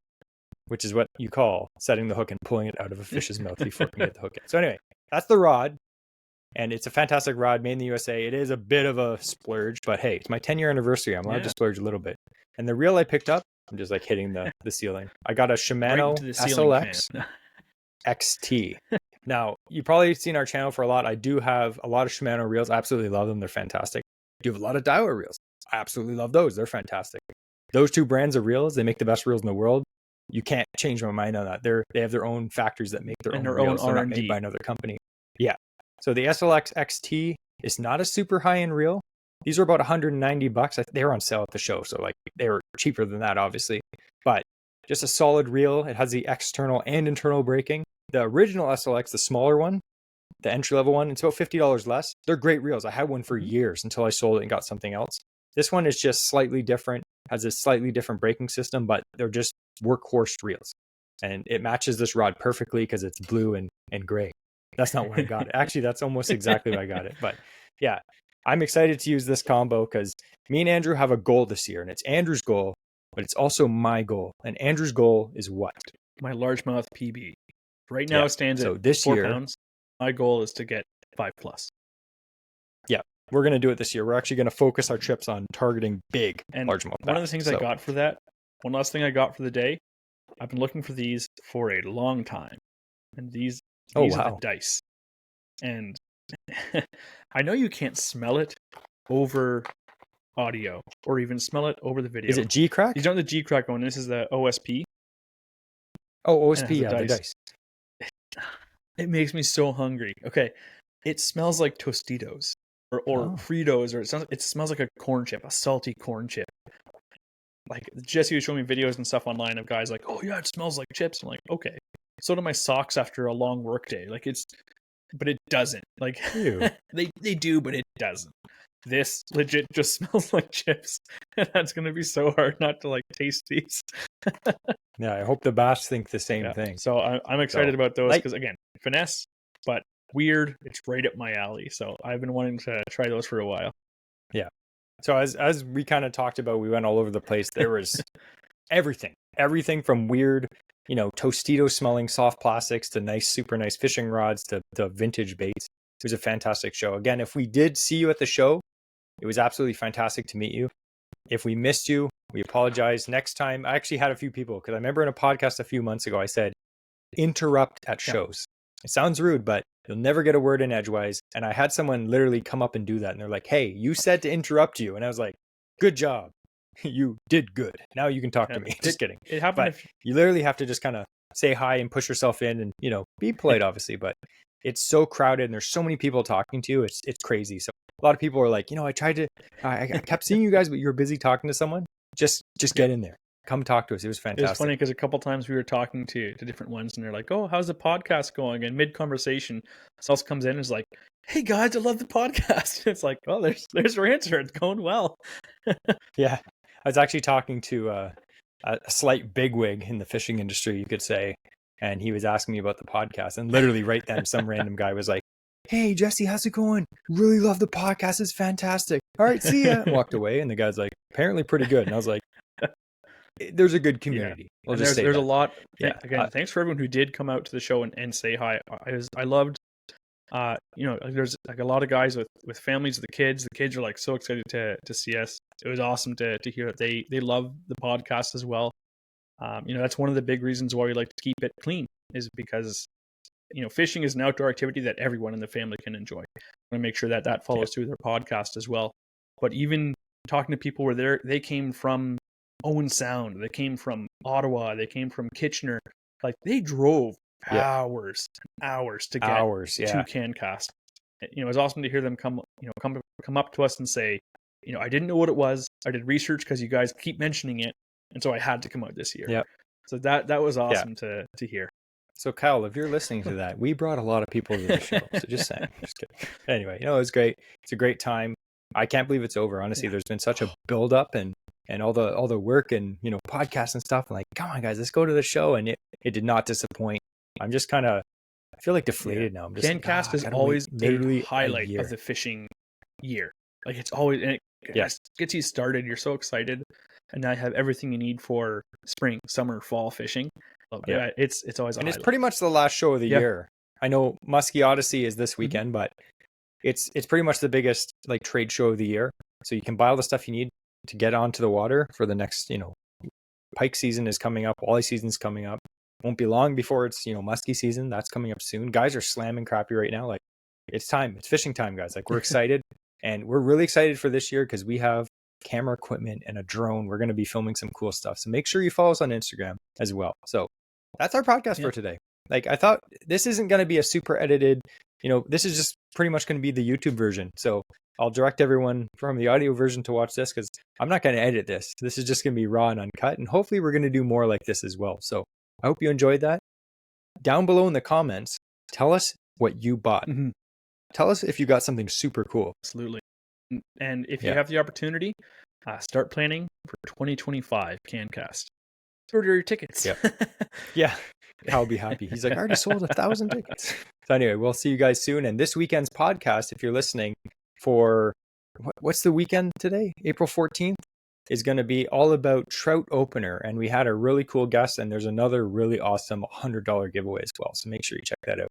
which is what you call setting the hook and pulling it out of a fish's mouth before it can get the hook in. So anyway, that's the rod. And it's a fantastic rod made in the USA. It is a bit of a splurge, but hey, it's my 10-year anniversary. I'm allowed to splurge a little bit. And the reel I picked up, I'm just like hitting the ceiling. I got a Shimano SLX XT. Now, you've probably seen our channel for a lot. I do have a lot of Shimano reels. I absolutely love them. They're fantastic. I do have a lot of Daiwa reels. I absolutely love those. They're fantastic. Those two brands of reels, they make the best reels in the world. You can't change my mind on that. They have their own factories that make their own reels. They're not made by another company. Yeah. So the SLX XT is not a super high-end reel. These are about $190. They were on sale at the show, so like they were cheaper than that, obviously. But just a solid reel. It has the external and internal braking. The original SLX, the smaller one, the entry-level one, it's about $50 less. They're great reels. I had one for years until I sold it and got something else. This one is just slightly different, has a slightly different braking system, but they're just workhorse reels. And it matches this rod perfectly because it's blue and gray. That's not where I got it. Actually, that's almost exactly where I got it. But yeah, I'm excited to use this combo because me and Andrew have a goal this year, and it's Andrew's goal, but it's also my goal. And Andrew's goal is what? My largemouth PB. Right now it stands at this 4 year, pounds. My goal is to get 5+. Yeah, we're going to do it this year. We're actually going to focus our trips on targeting big largemouth bass. One of the things I got for that, one last thing I got for the day, I've been looking for these for a long time. And these are the dice. And I know you can't smell it over audio or even smell it over the video. Is it G-Crack? These aren't the G-Crack one. This is the OSP. Oh, OSP, yeah, the dice. It makes me so hungry. Okay, it smells like Tostitos or Fritos, or it smells like a corn chip, a salty corn chip. Like Jesse was showing me videos and stuff online of guys like, oh yeah, it smells like chips. I'm like, okay. So do my socks after a long work day. Like but it doesn't. Like they do, but it doesn't. This legit just smells like chips. And that's gonna be so hard not to like taste these. Yeah, I hope the bass think the same thing. So I'm excited about those because again, finesse, but weird. It's right up my alley. So I've been wanting to try those for a while. Yeah. So as we kind of talked about, we went all over the place. There was everything from weird, Tostito smelling soft plastics to super nice fishing rods to vintage baits. It was a fantastic show. Again, if we did see you at the show, it was absolutely fantastic to meet you. If we missed you, we apologize. Next time, I actually had a few people, because I remember in a podcast a few months ago, I said, interrupt at shows. It sounds rude, but you'll never get a word in edgewise. And I had someone literally come up and do that. And they're like, hey, you said to interrupt you. And I was like, good job. You did good. Now you can talk to me. Just kidding. It happened. But you literally have to just kind of say hi and push yourself in and, be polite, obviously. But it's so crowded and there's so many people talking to you. It's crazy. So a lot of people are like, I kept seeing you guys, but you're busy talking to someone. Just get in there. Come talk to us. It was fantastic. It was funny because a couple times we were talking to different ones and they're like, oh, how's the podcast going? And mid-conversation, someone comes in and is like, hey guys, I love the podcast. It's like, oh, there's your answer. It's going well. Yeah. I was actually talking to a slight bigwig in the fishing industry, you could say. And he was asking me about the podcast. And literally right then, some random guy was like, hey, Jesse, how's it going? Really love the podcast. It's fantastic. All right, see ya. And walked away. And the guy's like, apparently pretty good. And I was like, there's a good community. Yeah. There's a lot. Yeah. Again, thanks for everyone who did come out to the show and say hi. I loved There's like a lot of guys with families with the kids. The kids are like so excited to see us. It was awesome to hear that they love the podcast as well. That's one of the big reasons why we like to keep it clean, is because fishing is an outdoor activity that everyone in the family can enjoy. I want to make sure that follows through their podcast as well. But even talking to people where they came from Owen Sound, they came from Ottawa, they came from Kitchener, like they drove hours and hours to get to Cancast. It was awesome to hear them come up to us and say, I didn't know what it was. I did research because you guys keep mentioning it, and so I had to come out this year. Yeah. So that was awesome to hear. So Kyle, if you're listening to that, we brought a lot of people to the show. So just saying, just kidding. Anyway, it was great. It's a great time. I can't believe it's over. Honestly, there's been such a build up and all the work and podcasts and stuff. I'm like, come on, guys, let's go to the show, and it did not disappoint. I'm just kind of, I feel like deflated now. I'm just Cancast is always literally highlight of the fishing year. Like it's always, and it gets you started. You're so excited, and now you have everything you need for spring, summer, fall fishing. It's always and it's pretty much the last show of the year. I know Muskie Odyssey is this weekend, but it's pretty much the biggest like trade show of the year. So you can buy all the stuff you need to get onto the water for the next, pike season is coming up, walleye season's coming up. Won't be long before it's, muskie season. That's coming up soon. Guys are slamming crappie right now. Like it's time. It's fishing time, guys. Like we're excited, and we're really excited for this year because we have camera equipment and a drone. We're going to be filming some cool stuff. So make sure you follow us on Instagram as well. So that's our podcast for today. Like I thought this isn't going to be a super edited, this is just pretty much going to be the YouTube version. So I'll direct everyone from the audio version to watch this because I'm not going to edit this. This is just going to be raw and uncut. And hopefully we're going to do more like this as well. So I hope you enjoyed that. Down below in the comments, tell us what you bought. Mm-hmm. Tell us if you got something super cool. Absolutely. And if you have the opportunity, start planning for 2025 Cancast. Order your tickets. Yeah. I'll be happy. He's like, I already sold 1,000 tickets. So anyway, we'll see you guys soon. And this weekend's podcast, if you're listening for, what's the weekend today? April 14th is going to be all about trout opener. And we had a really cool guest, and there's another really awesome $100 giveaway as well. So make sure you check that out.